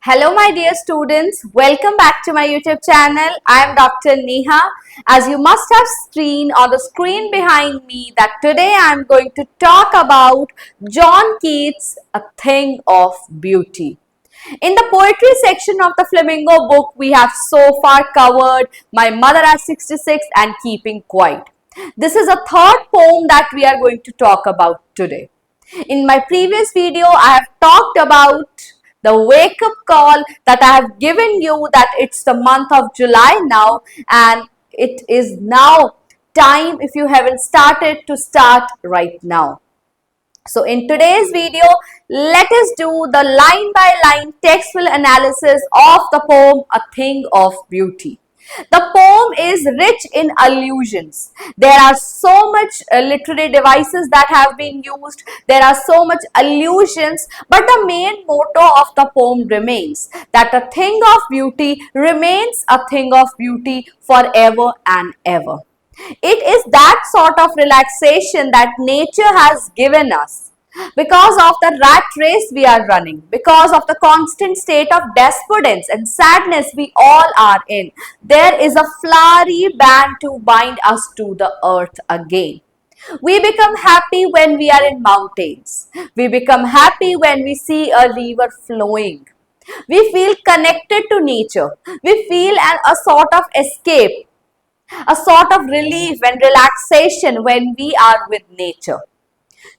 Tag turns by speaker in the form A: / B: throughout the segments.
A: Hello my dear students, welcome back to my YouTube channel. I am Dr. Neha. As you must have seen on the screen behind me that today I am going to talk about John Keats' A Thing of Beauty. In the poetry section of the Flamingo book, we have so far covered My Mother at 66 and Keeping Quiet. This is a third poem that we are going to talk about today. In my previous video, I have talked about the wake up call that I have given you that it's the month of July now and it is now time, if you haven't started, to start right now. So in today's video, let us do the line by line textual analysis of the poem A Thing of Beauty. The poem is rich in allusions. There are so much literary devices that have been used. There are so much allusions, but the main motto of the poem remains that a thing of beauty remains a thing of beauty forever and ever. It is that sort of relaxation that nature has given us. Because of the rat race we are running, because of the constant state of despondence and sadness we all are in, there is a flowery band to bind us to the earth again. We become happy when we are in mountains. We become happy when we see a river flowing. We feel connected to nature. We feel a sort of escape, a sort of relief and relaxation when we are with nature.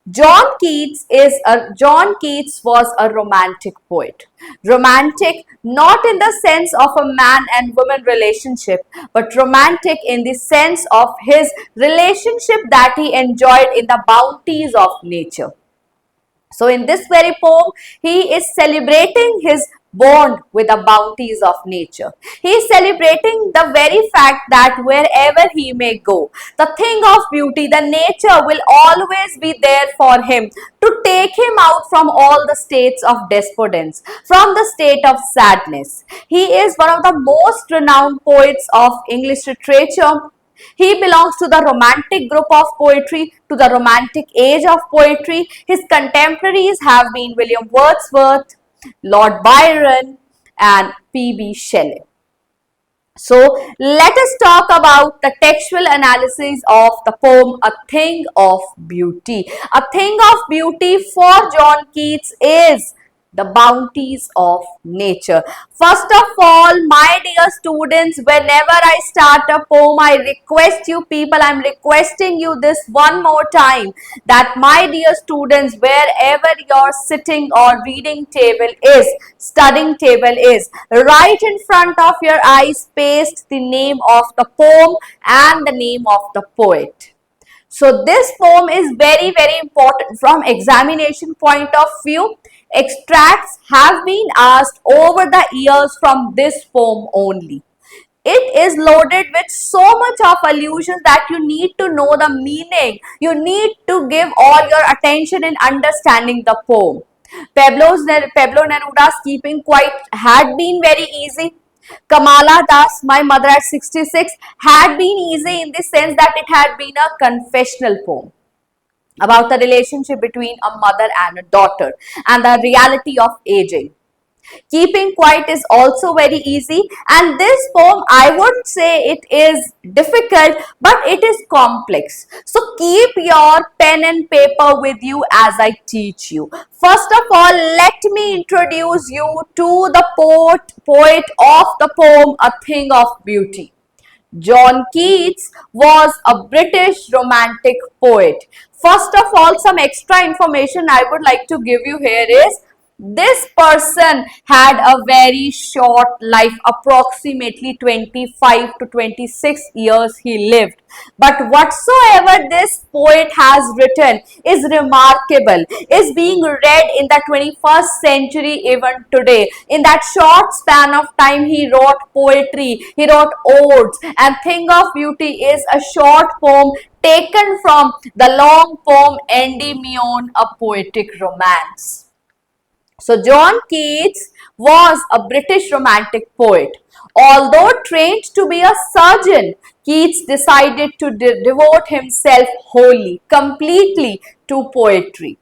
A: John Keats was a romantic poet. Romantic not in the sense of a man and woman relationship, but romantic in the sense of his relationship that he enjoyed in the bounties of nature. So in this very poem, he is celebrating his bond with the bounties of nature. He is celebrating the very fact that wherever he may go, the thing of beauty, the nature will always be there for him to take him out from all the states of despondence, from the state of sadness. He is one of the most renowned poets of English literature. He belongs to the romantic group of poetry, to the romantic age of poetry. His contemporaries have been William Wordsworth, Lord Byron, and P.B. Shelley. So, let us talk about the textual analysis of the poem A Thing of Beauty. A thing of beauty for John Keats is the bounties of nature. First of all, my dear students, whenever I start a poem, I request you people, I'm requesting you this one more time that my dear students, wherever your sitting or reading table is, studying table is, right in front of your eyes, paste the name of the poem and the name of the poet. So this poem is very important from examination point of view. Extracts have been asked over the years from this poem only. It is loaded with so much of allusions that you need to know the meaning. You need to give all your attention in understanding the poem. Pablo Neruda's Keeping Quiet had been very easy. Kamala Das, My Mother at 66, had been easy in the sense that it had been a confessional poem about the relationship between a mother and a daughter and the reality of aging. Keeping Quiet is also very easy, and this poem, I would say it is difficult, but it is complex. So keep your pen and paper with you as I teach you. First of all, let me introduce you to the poet of the poem A Thing of Beauty. John Keats was a British romantic poet. First of all, some extra information I would like to give you here is this person had a very short life, approximately 25 to 26 years he lived. But whatsoever this poet has written is remarkable, is being read in the 21st century even today. In that short span of time, he wrote poetry, he wrote odes, and Thing of Beauty is a short poem taken from the long poem Endymion, a Poetic Romance. So John Keats was a British romantic poet. Although trained to be a surgeon, Keats decided to devote himself wholly, completely to poetry.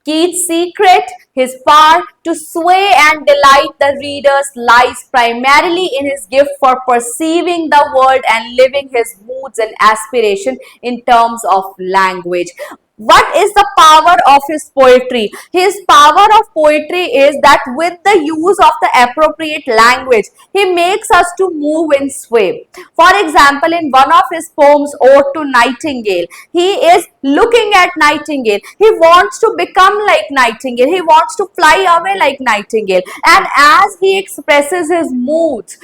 A: Keats' secret, his power to sway and delight the readers, lies primarily in his gift for perceiving the world and living his moods and aspirations in terms of language. What is the power of his poetry? His power of poetry is that with the use of the appropriate language, he makes us to move and sway. For example, in one of his poems, Ode to Nightingale, he is looking at Nightingale. He wants to become like Nightingale. He wants to fly away like Nightingale. And as he expresses his moods,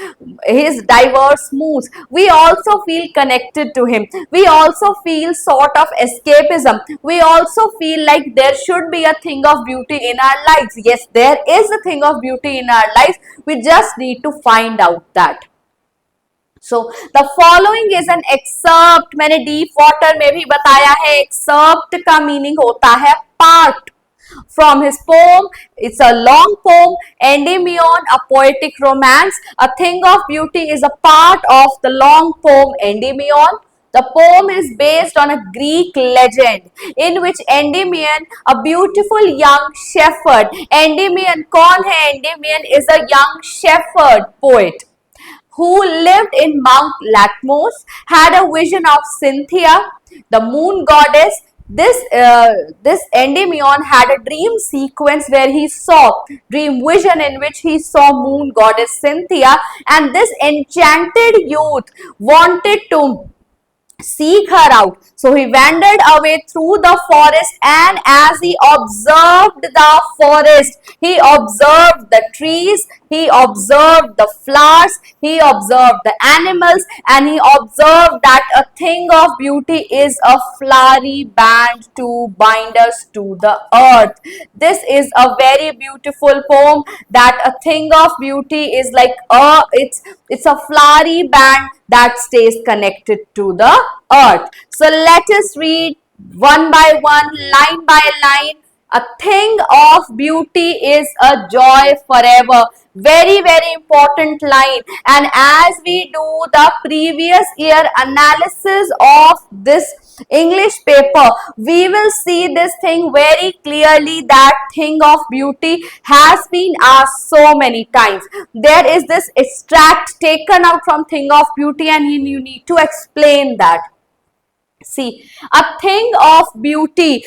A: his diverse moods, we also feel connected to him. We also feel sort of escapism. We also feel like there should be a thing of beauty in our lives. Yes, there is a thing of beauty in our lives. We just need to find out that. So the following is an excerpt. मैंने deep water में भी बताया है, excerpt का meaning होता है part from his poem. It's a long poem, Endymion, a poetic romance. A Thing of Beauty is a part of the long poem Endymion. The poem is based on a Greek legend in which Endymion, a beautiful young shepherd, Endymion, कौन है Endymion, is a young shepherd poet who lived in Mount Latmos, had a vision of Cynthia, the moon goddess. This Endymion had a dream sequence where he saw dream vision in which he saw moon goddess Cynthia, and this enchanted youth wanted to seek her out. So he wandered away through the forest, and as he observed the forest, he observed the trees, he observed the flowers, he observed the animals, and he observed that a thing of beauty is a flowery band to bind us to the earth. This is a very beautiful poem, that a thing of beauty is like it's a flowery band that stays connected to the earth. So let us read one by one, line by line. A thing of beauty is a joy forever. Very, very important line. And as we do the previous year analysis of this English paper, we will see this thing very clearly, that thing of beauty has been asked so many times. There is this extract taken out from thing of beauty, and you need to explain that. See, a thing of beauty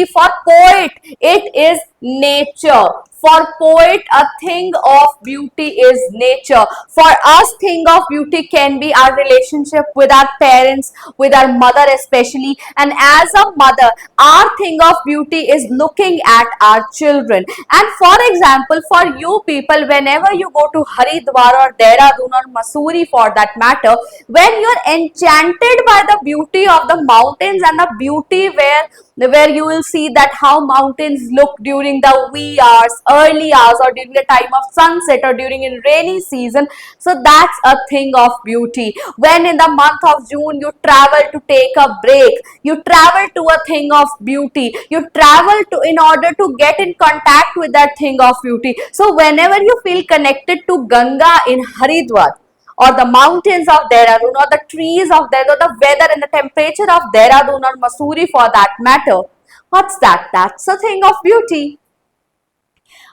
A: for poet, it is nature. For poet, a thing of beauty is nature. For us, thing of beauty can be our relationship with our parents, with our mother especially. And as a mother, our thing of beauty is looking at our children. And for example, for you people, whenever you go to Haridwar or Dehradun or Mussoorie for that matter, when you're enchanted by the beauty of the mountains and the beauty where you will see that how mountains look during the wee hours, early hours, or during the time of sunset, or during in rainy season. So that's a thing of beauty. When in the month of June you travel to take a break, you travel to a thing of beauty, you travel to in order to get in contact with that thing of beauty. So whenever you feel connected to Ganga in Haridwar, or the mountains of Dehradun, or the trees of Dehradun, or the weather and the temperature of Dehradun or Mussoorie for that matter, what's that? That's a thing of beauty.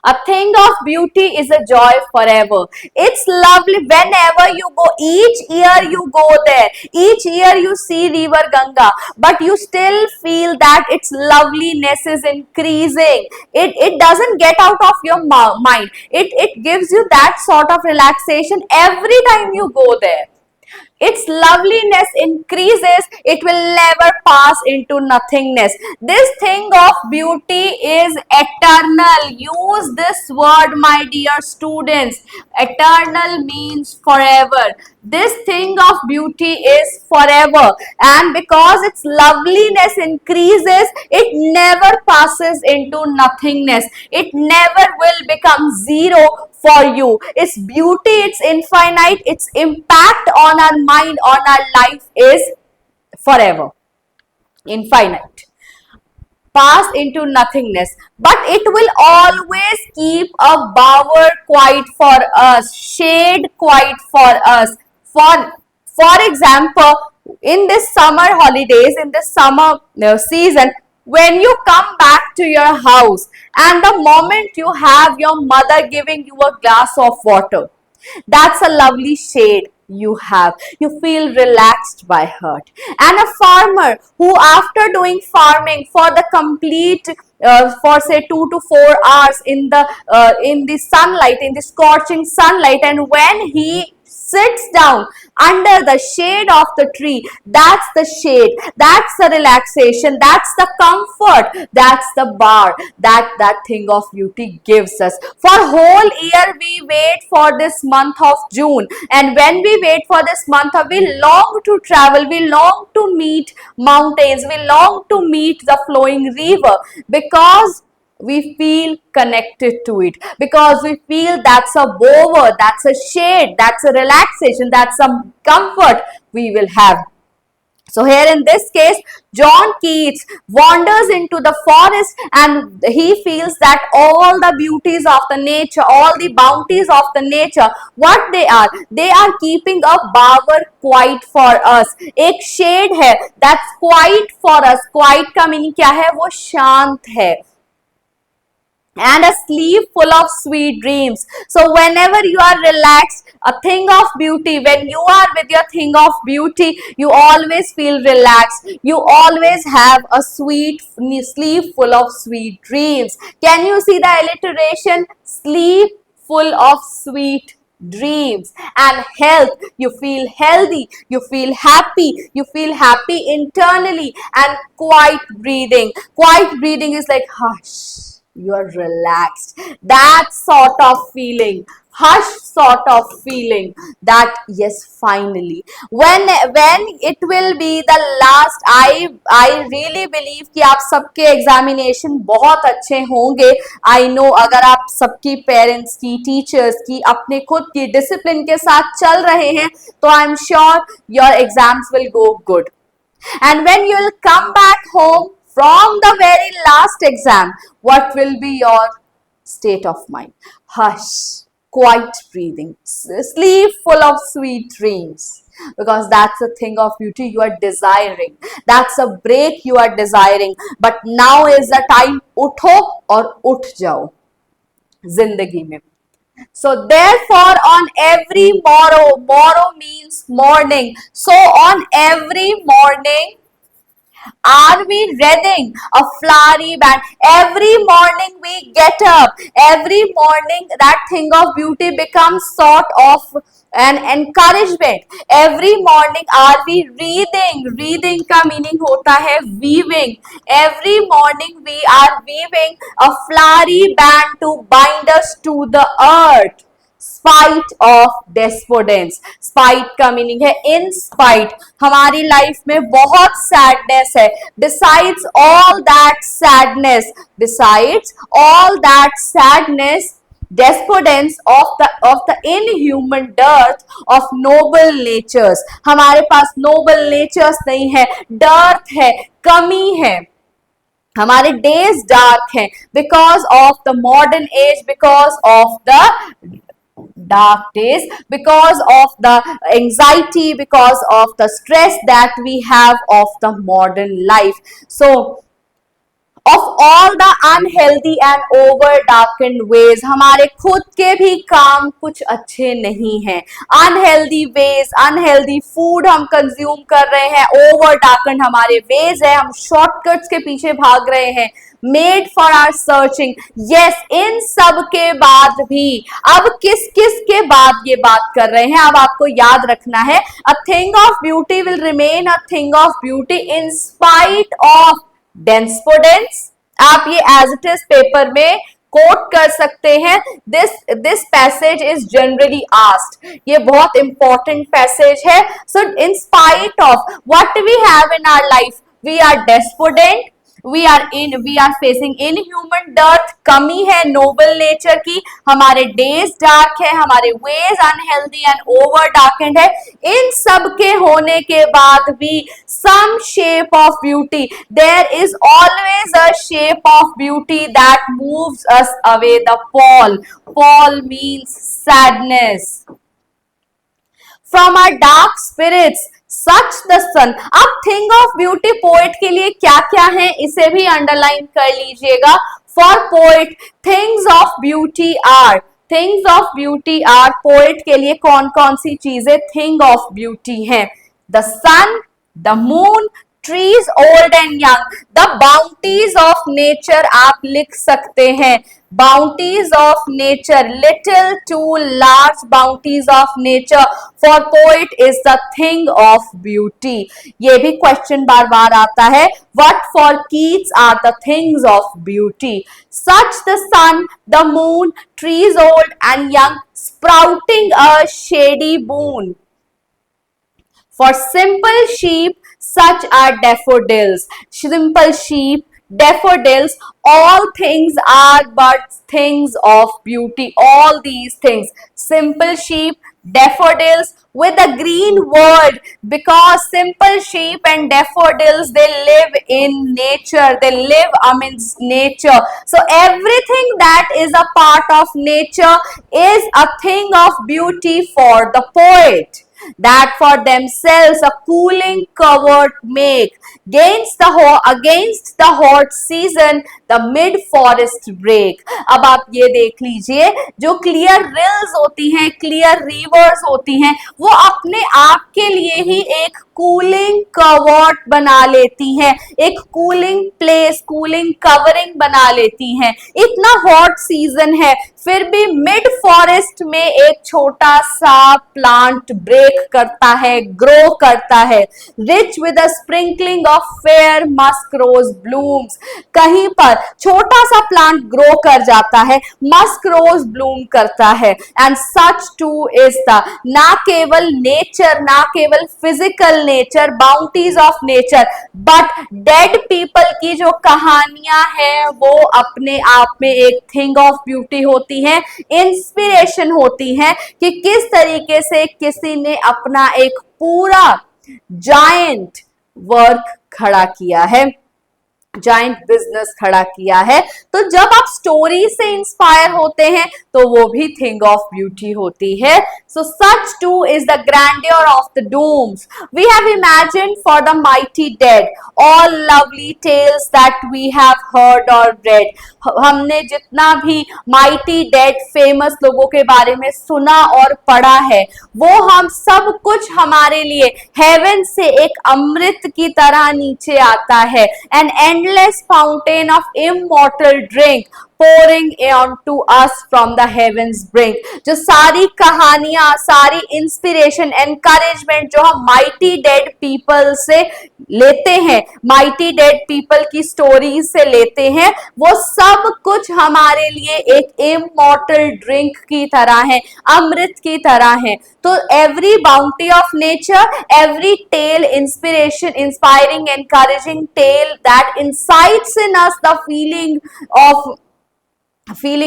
A: A thing of beauty is a joy forever. It's lovely whenever you go. Each year you go there. Each year you see River Ganga. But you still feel that its loveliness is increasing. It doesn't get out of your mind. It gives you that sort of relaxation every time you go there. Its loveliness increases, it will never pass into nothingness. This thing of beauty is eternal. Use this word, my dear students. Eternal means forever. This thing of beauty is forever, and because its loveliness increases, it never passes into nothingness. It never will become zero for you. Its beauty, its infinite, its impact on our mind, on our life is forever, infinite, pass into nothingness. But it will always keep a bower quiet for us, shade quiet for us. For example, in this summer holidays, in this summer season, when you come back to your house and the moment you have your mother giving you a glass of water, that's a lovely shade you have. You feel relaxed by her. And a farmer who, after doing farming for the complete for say 2 to 4 hours in the sunlight, in the scorching sunlight, and when he sits down under the shade of the tree, that's the shade, that's the relaxation, that's the comfort, that's the bar that thing of beauty gives us. For whole year we wait for this month of June, and when we wait for this month, we long to travel, we long to meet mountains, we long to meet the flowing river, because we feel connected to it, because we feel that's a bower, that's a shade, that's a relaxation, that's some comfort we will have. So here in this case, John Keats wanders into the forest and he feels that all the beauties of the nature, all the bounties of the nature, what they are keeping a bower quiet for us. एक shade है that's quiet for us. Quiet का meaning क्या है? वो शांत है. And a sleep full of sweet dreams. So whenever you are relaxed, a thing of beauty, when you are with your thing of beauty, you always feel relaxed. You always have a sweet sleep full of sweet dreams. Can you see the alliteration? Sleep full of sweet dreams. And health, you feel healthy, you feel happy internally. And quiet breathing is like hush, you are relaxed, that sort of feeling, hush sort of feeling, that yes, finally when it will be the last. I really believe कि आप सबके examination बहुत अच्छे होंगे. I know अगर आप सबकी parents की, टीचर्स की, अपने खुद की डिसिप्लिन के साथ चल रहे हैं, तो I am sure your exams will go good. And when you will come back home from the very last exam, what will be your state of mind? Hush, quiet breathing, sleep full of sweet dreams. Because that's a thing of beauty you are desiring. That's a break you are desiring. But now is the time, उठो और उठ जाओ जिंदगी में. So therefore on every morrow means morning. So on every morning, are we reading a flowery band? Every morning we get up. Every morning that thing of beauty becomes sort of an encouragement. Every morning are we reading? Reading का meaning होता है weaving. Every morning we are weaving a flowery band to bind us to the earth. Spite of despondence. Spite का meaning है in spite. हमारी life में बहुत sadness है. Besides all that sadness, despondence of the inhuman dearth of noble natures. हमारे पास Nobel natures नहीं है, डर्थ है, कमी है. हमारे डेज डार्क हैं because of the modern age, because of the dark days, because of the anxiety, because of the stress that we have of the modern life. So of all the unhealthy and over darkened ways, हमारे खुद के भी काम कुछ अच्छे नहीं हैं. Unhealthy ways, unhealthy food हम कंज्यूम कर रहे हैं. Over darkened हमारे ways है, हम शॉर्टकट्स के पीछे भाग रहे हैं. Made for our searching. Yes, इन सब के बाद भी, अब किस किस के बाद ये बात कर रहे हैं, अब आपको याद रखना है. A thing of beauty will remain a thing of beauty in spite of despondence. आप ये एज इट इज पेपर में कोट कर सकते हैं. This passage is generally asked. ये बहुत इंपॉर्टेंट पैसेज है. So in spite of what we have in our life, we are despondent, we are facing inhuman dearth, कमी है नोबल नेचर की, हमारे डेज डार्क है, हमारे ways unhealthy and over darkened है. इन सब के होने के बाद भी some shape of beauty, there is always a shape of beauty that moves us away. The pall means sadness. From our dark spirits such the sun. अब thing of beauty poet के लिए क्या क्या है इसे भी अंडरलाइन कर लीजिएगा। For poet things of beauty are, things of beauty are, poet के लिए कौन कौन सी चीजें थिंग ऑफ ब्यूटी हैं? The sun, the moon, trees old and young, the bounties of nature आप लिख सकते हैं। Bounties of nature, little to large bounties of nature for poet is the thing of beauty. ये भी question बार बार आता है, what for Keats are the things of beauty? Such the sun, the moon, trees old and young, sprouting a shady boon. For simple sheep, such are daffodils. Simple sheep, daffodils, all things are but things of beauty. All these things. Simple sheep, daffodils with a green word, because simple sheep and daffodils, they live in nature. They live amidst nature. So everything that is a part of nature is a thing of beauty for the poet. That for themselves a cooling covert make against the hot season the mid forest break. अब आप ये देख लीजिए, जो clear reels होती हैं, clear reverse होती हैं, वो अपने आप के लिए ही एक कूलिंग कवर्ट बना लेती हैं, एक कूलिंग प्लेस, कूलिंग कवरिंग बना लेती हैं। इतना हॉट सीजन है, फिर भी मिड फॉरेस्ट में एक छोटा सा प्लांट ब्रेक करता है, ग्रो करता है। Rich with a sprinkling of fair musk rose blooms, कहीं पर छोटा सा प्लांट ग्रो कर जाता है, मस्क रोज ब्लूम करता है। And such too is the, ना केवल नेचर, ना केवल physical nature, bounties of nature, but dead people की जो कहानियां हैं वो अपने आप में एक थिंग ऑफ ब्यूटी होती है, इंस्पिरेशन होती है कि किस तरीके से किसी ने अपना एक पूरा जायंट वर्क खड़ा किया है, जाइंट बिजनेस खड़ा किया है। तो जब आप स्टोरी से इंस्पायर होते हैं तो वो भी थिंग ऑफ ब्यूटी होती है। So such too is the grandeur of the dooms we have imagined for the mighty dead, all lovely tales that we have heard or read. हमने जितना भी माइटी डेड फेमस लोगों के बारे में सुना और पढ़ा है, वो हम सब कुछ हमारे लिए हेवन से एक अमृत की तरह नीचे आता है। And endless fountain of immortal drink pouring onto us from the heavens brink। जो सारी कहानियां, सारी इंस्पिरेशन, एनकरेजमेंट जो हम माइटी डेड पीपल से लेते हैं, माइटी डेड पीपल की स्टोरीज से लेते हैं, वो सब कुछ हमारे लिए एक इमॉर्टल ड्रिंक की तरह है, अमृत की तरह है। तो every bounty of nature, every tale inspiration, inspiring, encouraging tale that incites in us the feeling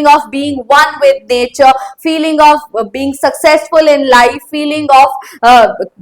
A: of being one with nature, feeling of being successful in life, feeling of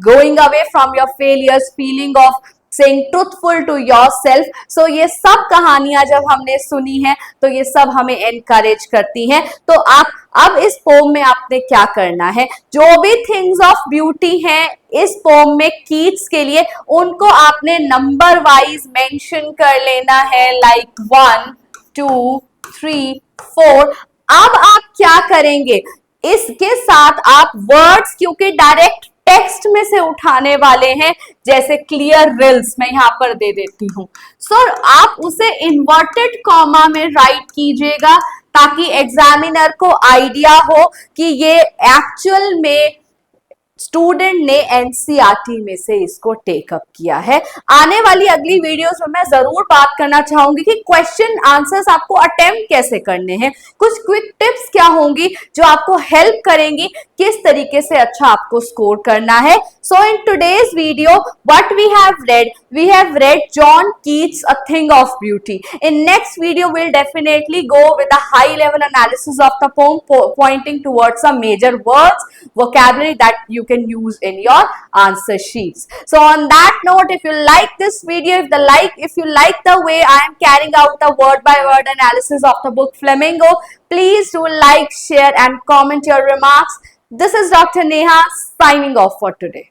A: going away from your failures, feeling of saying truthful to yourself। so ये सब कहानियां जब हमने सुनी है तो ये सब हमें एनकरेज करती हैं। तो आप अब इस पोम में आपने क्या करना है, जो भी थिंग्स ऑफ ब्यूटी हैं इस पोम में कीट्स के लिए, उनको आपने नंबर वाइज मेंशन कर लेना है, लाइक 1 2 3 4। अब आप क्या करेंगे, इसके साथ आप वर्ड्स, क्योंकि डायरेक्ट टेक्स्ट में से उठाने वाले हैं, जैसे क्लियर रिल्स मैं यहां पर दे देती हूं, सो आप उसे इन्वर्टेड कॉमा में राइट कीजिएगा ताकि एग्जामिनर को आइडिया हो कि ये एक्चुअल में स्टूडेंट ने एनसीईआरटी में से इसको टेकअप किया है। आने वाली अगली वीडियोस में मैं जरूर बात करना चाहूंगी कि क्वेश्चन आंसर्स आपको अटेम्प्ट कैसे करने हैं, कुछ क्विक टिप्स क्या होंगी जो आपको हेल्प करेंगी किस तरीके से अच्छा आपको स्कोर करना है। So in today's video what we have read John Keats a thing of beauty. In next video will definitely go with a high level analysis of the poem pointing towards some major words, vocabulary that you can use in your answer sheets. So on that note, if you like this video, if you like the way I am carrying out the word by word analysis of the book Flamingo, please do like, share and comment your remarks. This is Dr. Neha signing off for today.